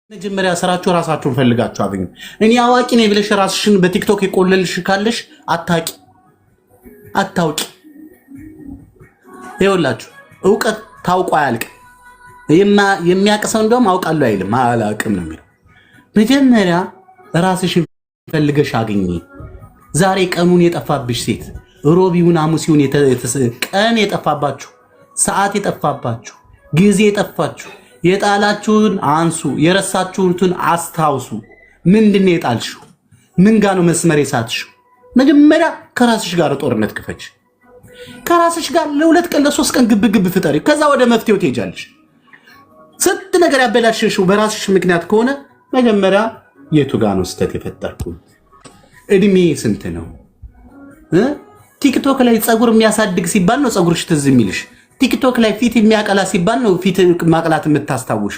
መጀመሪያ ስራችሁ ራሳችሁን ፈልጋችሁ አገኙ። እኔ አዋቂ ነኝ ብለሽ ራስሽን በቲክቶክ የቆለልሽ ካለሽ አታውቂ። ይኸውላችሁ እውቀት ታውቆ አያልቅ። የሚያቅሰው እንደውም አውቃለሁ አይልም፣ አላቅም ነው የሚለው። መጀመሪያ ራስሽን ፈልገሽ አገኝ። ዛሬ ቀኑን የጠፋብሽ ሴት ሮቢውን አሙሲውን ቀን የጠፋባችሁ ሰዓት የጠፋባችሁ ጊዜ የጠፋችሁ የጣላችሁን አንሱ፣ የረሳችሁትን አስታውሱ። ምንድነው የጣልሽው? ምን ጋር ነው መስመር የሳትሽው? መጀመሪያ ከራስሽ ጋር ጦርነት ክፈች። ከራስሽ ጋር ለሁለት ቀን ለሶስት ቀን ግብ ፍጠሪ። ከዛ ወደ መፍትሄው ትሄጃለሽ። ስንት ነገር ያበላሽሽው በራስሽ ምክንያት ከሆነ መጀመሪያ የቱ ጋር ነው ስህተት የፈጠርኩት? እድሜ ስንት ነው? ቲክቶክ ላይ ፀጉር የሚያሳድግ ሲባል ነው ፀጉርሽ ትዝ የሚልሽ። ቲክቶክ ላይ ፊት የሚያቀላ ሲባል ነው ፊት ማቅላት የምታስታውሹ።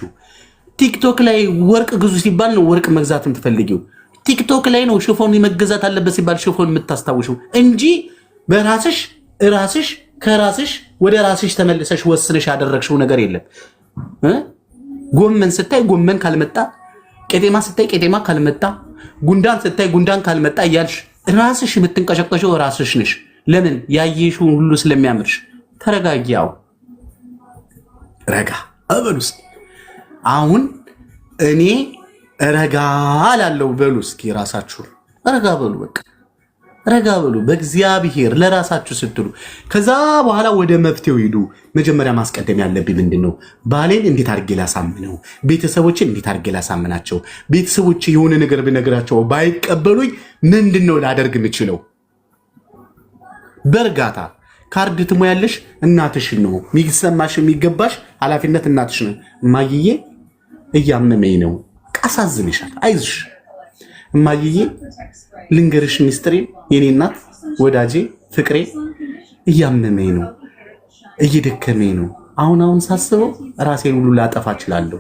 ቲክቶክ ላይ ወርቅ ግዙ ሲባል ነው ወርቅ መግዛት የምትፈልጊው። ቲክቶክ ላይ ነው ሽፎን መገዛት አለበት ሲባል ሽፎን የምታስታውሹ እንጂ ራስሽ ከራስሽ ወደ ራስሽ ተመልሰሽ ወስነሽ ያደረግሽው ነገር የለም። ጎመን ስታይ ጎመን ካልመጣ፣ ቄጤማ ስታይ ቄጤማ ካልመጣ፣ ጉንዳን ስታይ ጉንዳን ካልመጣ እያልሽ ራስሽ የምትንቀሸቀሸው ራስሽ ነሽ። ለምን? ያየሽውን ሁሉ ስለሚያምርሽ። ተረጋጊያው ረጋ በሉ እስኪ። አሁን እኔ ረጋ አላለው በሉ እስኪ። ራሳችሁ ረጋ በሉ፣ በቃ ረጋ በሉ በእግዚአብሔር ለራሳችሁ ስትሉ። ከዛ በኋላ ወደ መፍትሄው ሂዱ። መጀመሪያ ማስቀደም ያለብኝ ምንድነው? ባሌን እንዴት አድርጌ ላሳምነው? ቤተሰቦችን እንዴት አድርጌ ላሳምናቸው? ቤተሰቦች የሆነ ነገር ብነግራቸው ባይቀበሉኝ ምንድነው ላደርግ የምችለው? በእርጋታ ካርድ ትሞያለሽ። እናትሽን ነው የሚሰማሽ፣ የሚገባሽ ኃላፊነት እናትሽ ነው። እማዬ እያመመኝ ነው፣ አሳዝንሻል፣ አይዞሽ እማዬ፣ ልንገርሽ ሚስጥሬ፣ የኔ እናት ወዳጄ፣ ፍቅሬ፣ እያመመኝ ነው፣ እየደከመኝ ነው። አሁን ሳስበው ራሴን ሁሉ ላጠፋ እችላለሁ።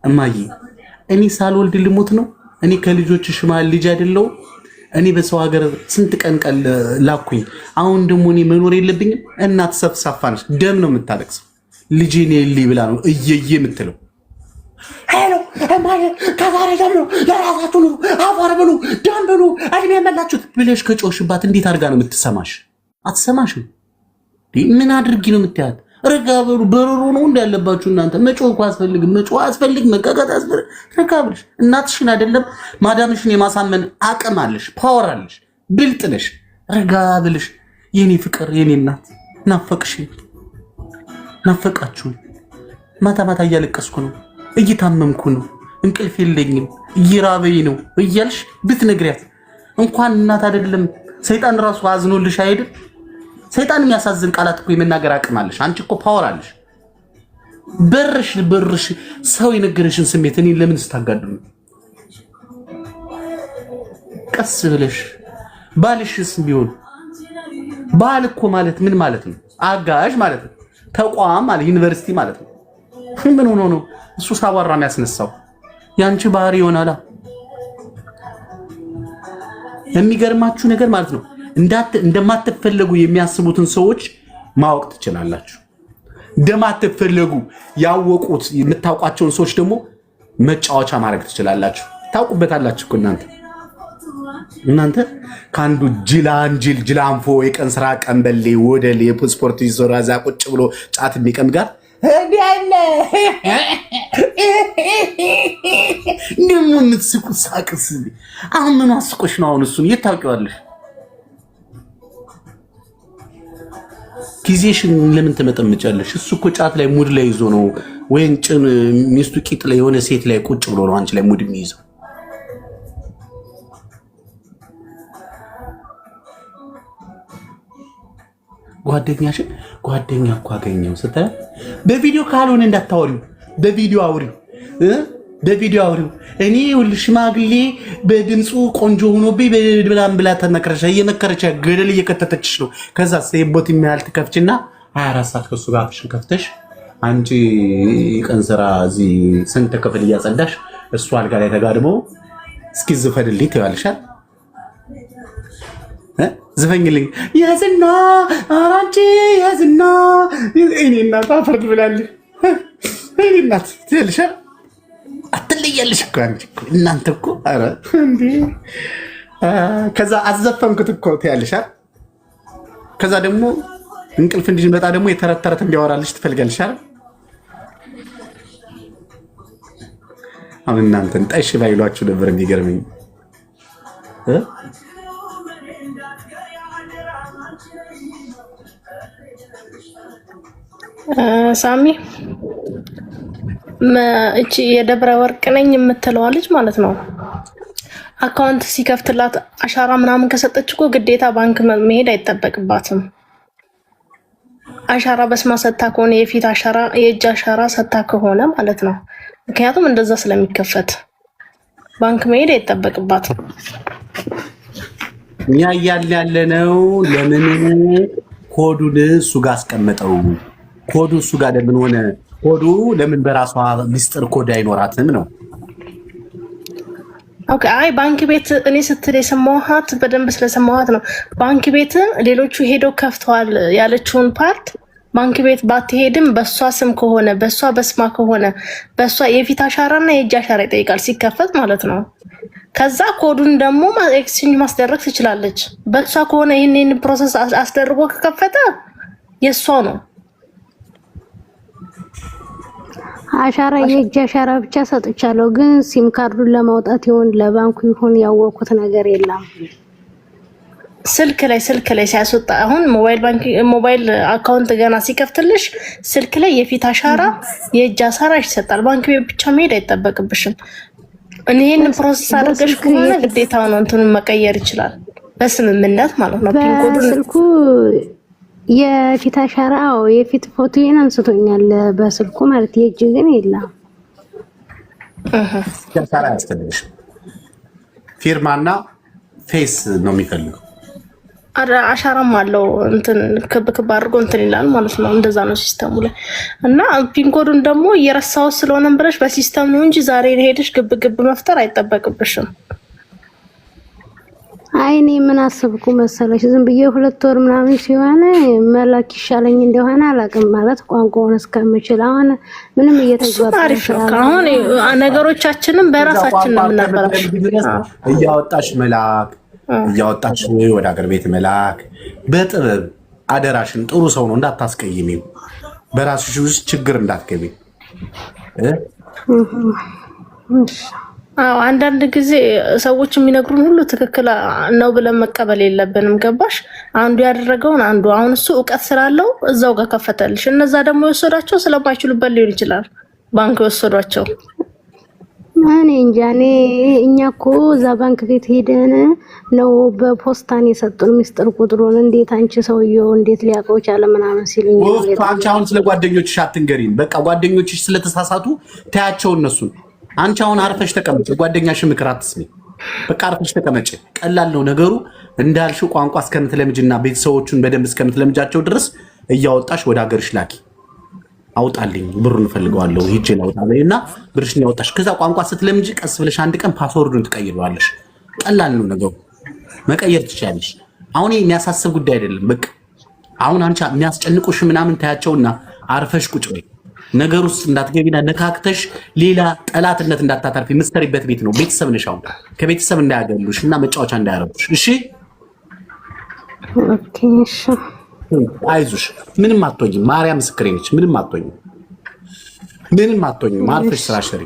እማዬ እኔ ሳልወልድ ልሞት ነው? እኔ ከልጆችሽ መሃል ልጅ አይደለሁ? እኔ በሰው ሀገር ስንት ቀን ላኩኝ። አሁን ደግሞ እኔ መኖር የለብኝም? እናት ሰፍሳፋ ነች፣ ደም ነው የምታለቅሰው። ልጄን የልኝ ብላ ነው እየየ የምትለው። ሄሎ እማዬ፣ ከዛሬ ጀምሮ ለራሳችሁ ነው፣ አፈር ብሉ፣ ደም ብሉ፣ እድሜ የመላችሁት ብለሽ ከጮሽባት እንዴት አድርጋ ነው የምትሰማሽ? አትሰማሽም። ምን አድርጊ ነው የምትያት? ረጋ በሉ። በረሮ ነው እንዳለባችሁ እናንተ። መጮህ እኮ አያስፈልግም፣ መጮህ አያስፈልግም፣ መቀቀጥ አያስፈልግም። ረጋ ብለሽ እናትሽን አይደለም ማዳምሽን የማሳመን አቅም አለሽ፣ ፓወር አለሽ፣ ብልጥ ነሽ። ረጋ ብለሽ የኔ ፍቅር፣ የኔ እናት ናፈቅሽ፣ ናፈቃችሁ። ማታ ማታ እያለቀስኩ ነው፣ እየታመምኩ ነው፣ እንቅልፍ የለኝም፣ እየራበኝ ነው እያልሽ ብትነግሪያት እንኳን እናት አይደለም ሰይጣን ራሱ አዝኖልሽ አይደል? ሰይጣን የሚያሳዝን ቃላት እኮ የመናገር አቅም አለሽ። አንቺ እኮ ፓወር አለሽ። በርሽ ሰው የነገረሽን ስሜት እኔ ለምን ስታጋድሉ? ቀስ ብለሽ ባልሽስ ቢሆን ባል እኮ ማለት ምን ማለት ነው? አጋዥ ማለት ነው። ተቋም ማለት ዩኒቨርሲቲ ማለት ነው። ምን ሆኖ ነው እሱ ሳዋራ የሚያስነሳው? ያንቺ ባህሪ ይሆናላ። የሚገርማችሁ ነገር ማለት ነው እንደማትፈለጉ የሚያስቡትን ሰዎች ማወቅ ትችላላችሁ። እንደማትፈለጉ ያወቁት የምታውቋቸውን ሰዎች ደግሞ መጫወቻ ማድረግ ትችላላችሁ። ታውቁበታላችሁ እኮ እናንተ ከአንዱ ጅላንፎ የቀን ስራ ቀንበሌ ወደሌ ስፖርት ይዞራ እዛ ቁጭ ብሎ ጫት የሚቀም ጋር ደግሞ የምትስቁት ሳቅስ አሁን ምን አስቆሽ ነው? አሁን እሱን የት ታውቂዋለሽ? ጊዜሽን ለምን ትመጠምጫለሽ? እሱ እኮ ጫት ላይ ሙድ ላይ ይዞ ነው፣ ወይን ጭን ሚስቱ ቂጥ ላይ የሆነ ሴት ላይ ቁጭ ብሎ ነው አንቺ ላይ ሙድ የሚይዘው። ጓደኛ እኮ አገኘው ስትል በቪዲዮ ካልሆነ እንዳታወሪው፣ በቪዲዮ አውሪው። እኔ ሽማግሌ በድምፁ ቆንጆ ሆኖብኝ በብላም ብላ ተመከረች፣ እየመከረች ገደል እየከተተችሽ ነው። ከዛ ሰይቦት የሚያህል ትከፍችና 24 ሰዓት ከሱ ጋር አፍሽን ከፍተሽ አንቺ ቀን ስራ እዚህ ስንት ክፍል እያጸዳሽ እሱ አልጋ ላይ ተጋድሞ እስኪ ዝፈድልኝ ትያለሻል። ዝፈኝልኝ ያዝና አራንቺ ያዝና እኔ እናት አፈርድ ብላለች። እኔ እናት ትልሻ አትለይ ትለያለሽ እኮ አንቺ እኮ እናንተ እኮ ኧረ እንዴ! ከዛ አዘፈንኩት እኮ ትያለሽ አይደል? ከዛ ደግሞ እንቅልፍ እንዲመጣ ደግሞ የተረት ተረት እንዲያወራልሽ ትፈልጋለሽ አይደል? አሁን እናንተን ጠሽ ባይሏችሁ ነበር የሚገርመኝ። ሳሚ እቺ የደብረ ወርቅ ነኝ የምትለዋ ልጅ ማለት ነው አካውንት ሲከፍትላት አሻራ ምናምን ከሰጠች እኮ ግዴታ ባንክ መሄድ አይጠበቅባትም። አሻራ በስማ ሰታ ከሆነ የፊት አሻራ የእጅ አሻራ ሰታ ከሆነ ማለት ነው። ምክንያቱም እንደዛ ስለሚከፈት ባንክ መሄድ አይጠበቅባትም። እኛ እያልን ያለነው ለምን ኮዱን እሱ ጋር አስቀመጠው? ኮዱ እሱ ጋር ለምን ሆነ? ኮዱ ለምን በራሷ ሚስጥር ኮድ አይኖራትም ነው? ኦኬ። አይ ባንክ ቤት እኔ ስትል የሰማኋት በደንብ ስለሰማኋት ነው። ባንክ ቤት ሌሎቹ ሄደው ከፍተዋል ያለችውን ፓርት ባንክ ቤት ባትሄድም በሷ ስም ከሆነ በሷ በስማ ከሆነ በሷ የፊት አሻራና የእጅ አሻራ ይጠይቃል ሲከፈት ማለት ነው። ከዛ ኮዱን ደግሞ ኤክስቼንጅ ማስደረግ ትችላለች። በሷ ከሆነ ይሄንን ፕሮሰስ አስደርጎ ከከፈተ የሷ ነው። አሻራ የእጅ አሻራ ብቻ ሰጥቻለሁ፣ ግን ሲም ካርዱን ለማውጣት ይሁን ለባንኩ ይሁን ያወቁት ነገር የለም። ስልክ ላይ ሲያስወጣ አሁን ሞባይል አካውንት ገና ሲከፍትልሽ ስልክ ላይ የፊት አሻራ የእጅ አሻራ ይሰጣል። ባንክ ቤት ብቻ መሄድ አይጠበቅብሽም። ይሄን ፕሮሰስ አድርገሽ ከሆነ ግዴታ ነው እንትኑን መቀየር ይችላል በስምምነት ማለት ነው። ፒን ኮዱን በስልኩ የፊት አሻራ የፊት ፎቶዬን አንስቶኛል በስልኩ ማለት የእጅ ግን የለም። አሻራ ያስፈልግሽ ፊርማና ፌስ ነው የሚፈልገው። አሻራም አለው እንትን ክብ አድርጎ እንትን ይላል ማለት ነው። እንደዛ ነው ሲስተሙ ላይ እና ፒን ኮዱን ደግሞ እየረሳው ስለሆነ ብለሽ በሲስተም ነው እንጂ ዛሬ ሄደሽ ግብ መፍጠር አይጠበቅብሽም። አይኔ ምን አስብኩ መሰለሽ ዝም ብዬ 2 ወር ምናምን ሲሆን መላክ ይሻለኝ እንደሆነ አላውቅም። ማለት ቋንቋውን እስከምችል አሁን ምንም እየተግባባሽ አሁን ነገሮቻችንን በራሳችን ነው የምናበራሽ። እያወጣሽ መላክ እያወጣሽ ወደ ሀገር ቤት መላክ በጥበብ አደራሽን። ጥሩ ሰው ነው እንዳታስቀይሚው፣ በራስሽ ውስጥ ችግር እንዳትገቢ። አንዳንድ ጊዜ ሰዎች የሚነግሩን ሁሉ ትክክል ነው ብለን መቀበል የለብንም። ገባሽ? አንዱ ያደረገውን አንዱ አሁን እሱ እውቀት ስላለው እዛው ጋር ከፈተልሽ። እነዛ ደግሞ የወሰዷቸው ስለማይችሉበት ሊሆን ይችላል ባንክ የወሰዷቸው። እኔ እንጃ። እኛ እኮ እዛ ባንክ ቤት ሄደን ነው በፖስታን የሰጡን ሚስጥር ቁጥሩን። እንዴት አንቺ ሰውየው እንዴት ሊያውቀው ቻለ ምናምን ሲሉኝ፣ አንቺ አሁን ስለ ጓደኞችሽ አትንገሪን። በቃ ጓደኞችሽ ስለተሳሳቱ ታያቸው እነሱን። አንቺ አሁን አርፈሽ ተቀመጭ። ጓደኛሽ ምክር አትስሚ። በቃ አርፈሽ ተቀመጭ። ቀላል ነው ነገሩ። እንዳልሽው ቋንቋ እስከምትለምጅና ቤተሰቦቹን በደንብ እስከምትለምጃቸው ድረስ እያወጣሽ ወደ ሀገርሽ ላኪ። አውጣልኝ ብሩን ፈልገዋለሁ ሂጄ ላውጣልኝና ብርሽን ያወጣሽ። ከዛ ቋንቋ ስትለምጂ ቀስ ብለሽ አንድ ቀን ፓስወርዱን ትቀይረዋለሽ። ቀላል ነው ነገሩ፣ መቀየር ትችያለሽ። አሁን የሚያሳስብ ጉዳይ አይደለም። በቃ አሁን አንቺ የሚያስጨንቁሽ ምናምን ታያቸውና አርፈሽ ቁጭ በይ። ነገር ውስጥ እንዳትገቢና ነካክተሽ ሌላ ጠላትነት እንዳታታርፊ። የምትሰሪበት ቤት ነው፣ ቤተሰብ ነሽ። አሁን ከቤተሰብ እንዳያገሉሽ እና መጫወቻ እንዳያረጉሽ። እሺ ኦኬ እሺ። አይዞሽ፣ ምንም አትሆኝም። ማርያም ምስክሬ ነች። ምንም አትሆኝም፣ ምንም አትሆኝም። አርፈሽ ስራ ሽሪ።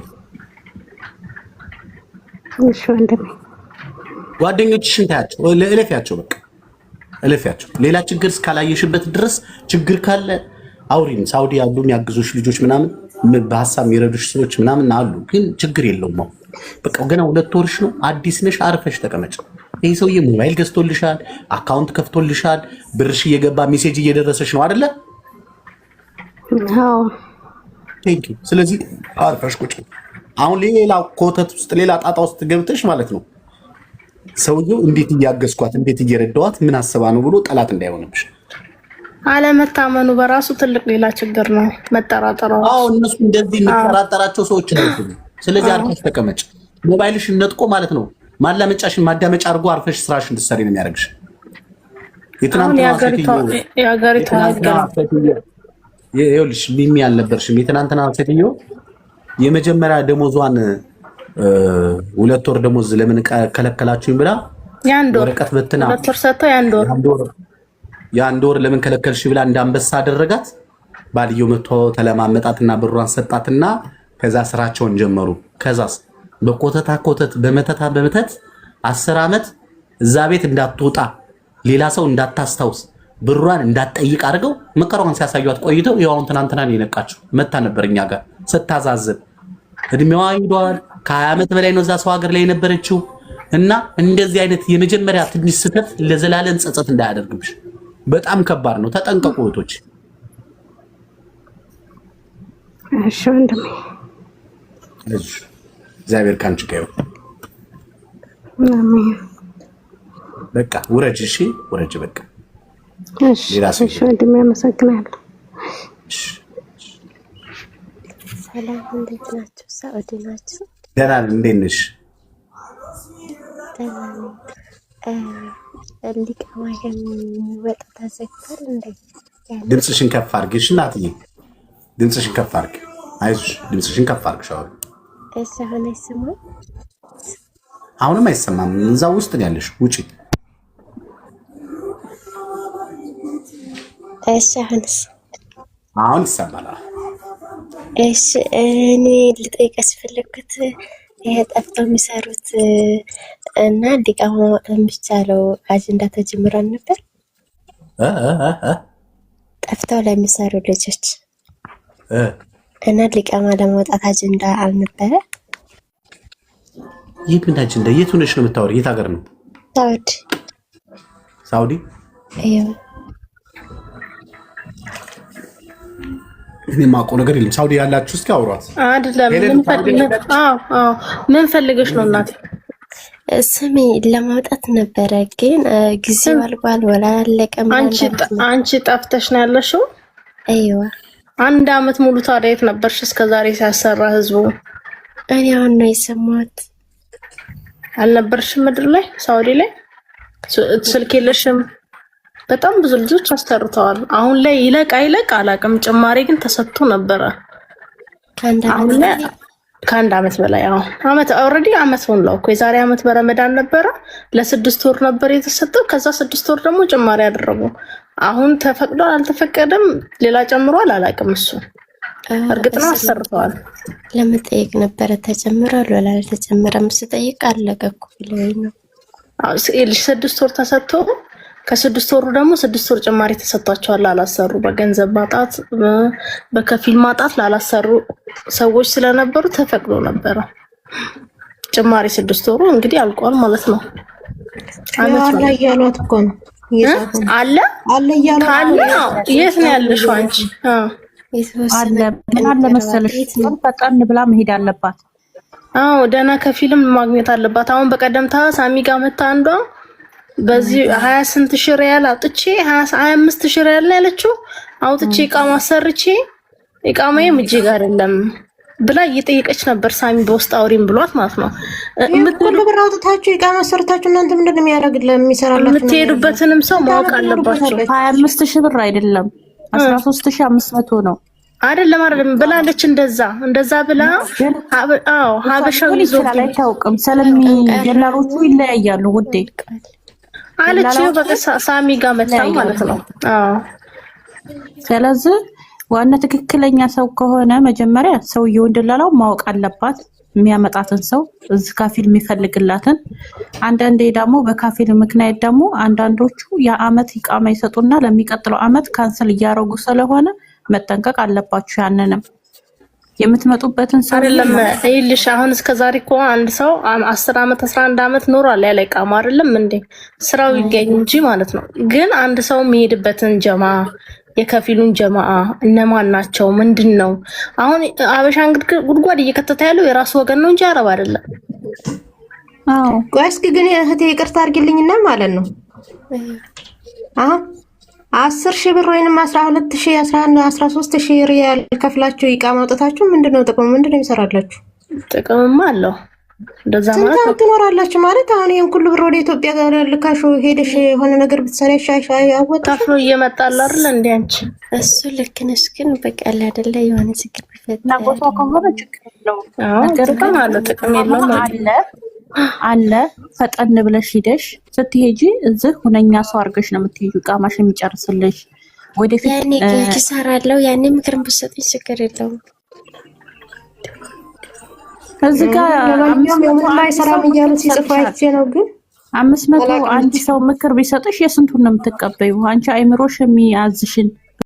እሺ ወንድሜ፣ ጓደኞችሽን ታያቸው፣ እለፊያቸው። በቃ እለፊያቸው። ሌላ ችግር እስካላየሽበት ድረስ ችግር ካለ አውሪን። ሳውዲ ያሉ የሚያግዙሽ ልጆች ምናምን በሀሳብ የሚረዱሽ ሰዎች ምናምን አሉ፣ ግን ችግር የለውም። በቃ ገና 2 ወርሽ ነው፣ አዲስ ነሽ። አርፈሽ ተቀመጭ። ይህ ሰውዬ ሞባይል ገዝቶልሻል፣ አካውንት ከፍቶልሻል፣ ብርሽ እየገባ ሜሴጅ እየደረሰሽ ነው አይደለ? አዎ። ስለዚህ አርፈሽ ቁጭ። አሁን ሌላ ኮተት ውስጥ ሌላ ጣጣ ውስጥ ገብተሽ ማለት ነው ሰውዬው እንዴት እያገዝኳት እንዴት እየረዳዋት ምን አስባ ነው ብሎ ጠላት እንዳይሆንብሽ። አለመታመኑ በራሱ ትልቅ ሌላ ችግር ነው። መጠራጠሩ። አዎ እነሱ እንደዚህ የሚጠራጠራቸው ሰዎች ነው። ስለዚህ አርፈሽ ተቀመጭ። ሞባይልሽን ነጥቆ ማለት ነው ማላመጫሽን ማዳመጫ አድርጎ አርፈሽ ስራሽን እንድትሰሪ ነው የሚያደርግሽ። ይኸውልሽ ሚሚ አልነበርሽም? የትናንትና ሴትዮ የመጀመሪያ ደሞዟን 2 ወር ደሞዝ ለምን ከለከላችሁኝ ብላ ወረቀት በትና 2 ወር ሰጥተው የአንድ ወር ለምን ከለከልሽ ብላ እንዳንበሳ አደረጋት። ባልየው መጥቶ ተለማመጣትና ብሯን ሰጣትና ከዛ ስራቸውን ጀመሩ። ከዛስ በኮተታ ኮተት በመተት 10 ዓመት እዛ ቤት እንዳትወጣ ሌላ ሰው እንዳታስታውስ ብሯን እንዳትጠይቅ አድርገው መከራዋን ሲያሳዩት ቆይተው ያውን ትናንትና ነው የነቃችው። መታ ነበር እኛ ጋር ስታዛዝብ እድሜዋ ይዷል። ከ20 ዓመት በላይ ነው እዛ ሰው ሀገር ላይ የነበረችው። እና እንደዚህ አይነት የመጀመሪያ ትንሽ ስህተት ለዘላለም ጸጸት እንዳያደርግብሽ በጣም ከባድ ነው። ተጠንቀቁ እህቶች። እሺ ወንድሜ እግዚአብሔር ካንቺ ጋር ይሁን። አሜን። በቃ ውረጅ። እሺ ውረጅ በቃ። እሺ ወንድሜ አመሰግናለሁ። ሰላም እንዴት ናችሁ? ሳኡዲ ናችሁ? ደህና ነን። እንዴት ነሽ? ደህና ነኝ። ሊቃማ ወጣ ተዘግቷል እንዴ? ድምፅሽን ከፍ አድርጊ እናትዬ፣ ድምፅሽን ከፍ አድርጊ። አይዞሽ፣ ድምፅሽን ከፍ አድርጊ። ሻው እሺ፣ አሁን አይሰማም? አሁንም አይሰማም። እዛው ውስጥ ነው ያለሽ፣ ውጪ። እሺ፣ አሁን ይሰማል። እሺ፣ እኔ ልጠይቅሽ ፈለኩት ይሄ ጠፍተው የሚሰሩት እና ሊቃማ ማውጣት የሚቻለው አጀንዳ ተጀምሯል ነበር። ጠፍተው ለሚሰሩ ልጆች እና ሊቃማ ለማውጣት አጀንዳ አልነበረ? ይህ ምን አጀንዳ? የት ሆነሽ ነው የምታወሪው? የት ሀገር ነው? ሳውዲ። አይዋ እኔ የማውቀው ነገር የለም። ሳውዲ ያላችሁ እስኪ አውሯት። አይደለም ምን ፈልገሽ ነው እናቴ? ስሚ ለማውጣት ነበረ ግን ጊዜው አልቋል። ወላ አለቀም። አንቺ ጠፍተሽ ነው ያለሽው? አይዋ 1 ዓመት ሙሉ ታዲያ የት ነበርሽ እስከዛሬ ሲያሰራ ህዝቡ? እኔ አሁን ነው የሰማሁት። አልነበርሽም ምድር ላይ ሳውዲ ላይ? ስልክ የለሽም? በጣም ብዙ ልጆች አስተርተዋል። አሁን ላይ ይለቅ አይለቅ አላውቅም። ጭማሪ ግን ተሰጥቶ ነበረ ከአንድ ዓመት በላይ ዓመት ኦልሬዲ ዓመት ሆነው እኮ የዛሬ ዓመት በረመዳን ነበረ ለ6 ወር ነበር የተሰጠው። ከዛ 6 ወር ደግሞ ጭማሪ ያደረጉ። አሁን ተፈቅዷል አልተፈቀደም ሌላ ጨምሯል አላውቅም። እሱ እርግጥ ነው አሰርተዋል። ለመጠየቅ ነበረ ተጨምሯል ወላ አልተጨመረም ስጠይቅ አለቀ እኮ ብለውኝ ነው። 6 ወር ተሰጥቶ ከ6 ወሩ ደግሞ 6 ወር ጭማሪ ተሰጥቷቸዋል ላላሰሩ፣ በገንዘብ ማጣት በከፊል ማጣት ላላሰሩ ሰዎች ስለነበሩ ተፈቅዶ ነበረ ጭማሪ። 6 ወሩ እንግዲህ አልቋል ማለት ነው። አለ እያሏት እኮ ነው አለ እያሏት። የት ነው ያለሽው አንቺ? አለ ምን አለ መሰለሽ ፈጣን ብላ መሄድ አለባት። ደህና ከፊልም ማግኘት አለባት። አሁን በቀደምታ ሳሚ ጋር መታ አንዷ በዚህ 28 ሺህ ሪያል አውጥቼ 25 ሺህ ሪያል ነው ያለችው። አውጥቼ ኢቃማ ሰርቼ ኢቃማዬም እጄ ጋር አይደለም ብላ እየጠየቀች ነበር። ሳሚ በውስጥ አውሪም ብሏት ማለት ነው። ሁሉ ብር አውጥታችሁ ኢቃማ ሰርታችሁ እናንተ ምንድን ነው የሚያደርግልህ? የሚሰራላችሁ የምትሄዱበትንም ሰው ማወቅ አለባችሁ። 25 ሺህ ብር አይደለም 13500 ነው። አይደለም ብላለች። እንደዛ ብላ ሀበሻው ይዞ አይታወቅም። ሰለሚ ጀነሮቹ ይለያያሉ ውዴ አለች። ሳሚ ጋር መጣ ማለት ነው። ስለዚህ ዋና ትክክለኛ ሰው ከሆነ መጀመሪያ ሰውየው እንደላላው ማወቅ አለባት። የሚያመጣትን ሰው እዚህ ካፊል የሚፈልግላትን። አንዳንዴ ደግሞ በካፊል ምክንያት ደግሞ አንዳንዶቹ የአመት ኢቃማ ይሰጡና ለሚቀጥለው አመት ካንሰል እያደረጉ ስለሆነ መጠንቀቅ አለባችሁ። ያንንም የምትመጡበትን ሰው አይደለም ይልሽ። አሁን እስከዛሬ እኮ አንድ ሰው 10 ዓመት 11 ዓመት ኖሯል ያለ ኢቃማ አይደለም እንዴ? ስራው ይገኝ እንጂ ማለት ነው። ግን አንድ ሰው የሚሄድበትን ጀማ የከፊሉን ጀማ እነማን ናቸው? ምንድነው? አሁን አበሻ እንግዲህ ጉድጓድ እየከተተ ያለው የራሱ ወገን ነው እንጂ አረብ አይደለም። ቆይ እስኪ ግን እህቴ ይቅርታ አድርጊልኝና ማለት ነው 10 ሺህ ብር ወይንም 12000 11 13000 ሪያል ከፍላችሁ ኢቃማ አውጥታችሁ ምንድነው ጥቅሙ? ምንድነው ይሰራላችሁ? ጥቅምማ አለው። እንደዛ ማለት ትኖራላችሁ ማለት አሁን ይሄን ሁሉ ብር ወደ ኢትዮጵያ ጋር ልካሹ ሄደሽ የሆነ ነገር ብትሰሪ ሻይ አወጣሽ ታፍሮ እየመጣል አይደል እንዴ አንቺ? እሱ ልክ ነሽ። ግን በቃ አይደለ የሆነ ችግር ቢፈጠር ናቆቷ ከሆነ ችግር የለውም። ነገር ግን ጥቅም የለውም አለ ፈጠን ብለሽ ሂደሽ ስትሄጂ እዚህ ሁነኛ ሰው አድርገሽ ነው የምትሄጂው። ቃማሽ የሚጨርስልሽ ወደፊት ያኔ ኪሳራ አለው። ያኔ ምክርን ብትሰጥኝ ችግር የለውም። እዚህ ጋር ላይ ሰራም እያሉ ሲጽፉ አይቼ ነው። ግን 500 አንድ ሰው ምክር ቢሰጥሽ የስንቱን ነው የምትቀበዩ? አንቺ አይምሮሽ የሚያዝሽን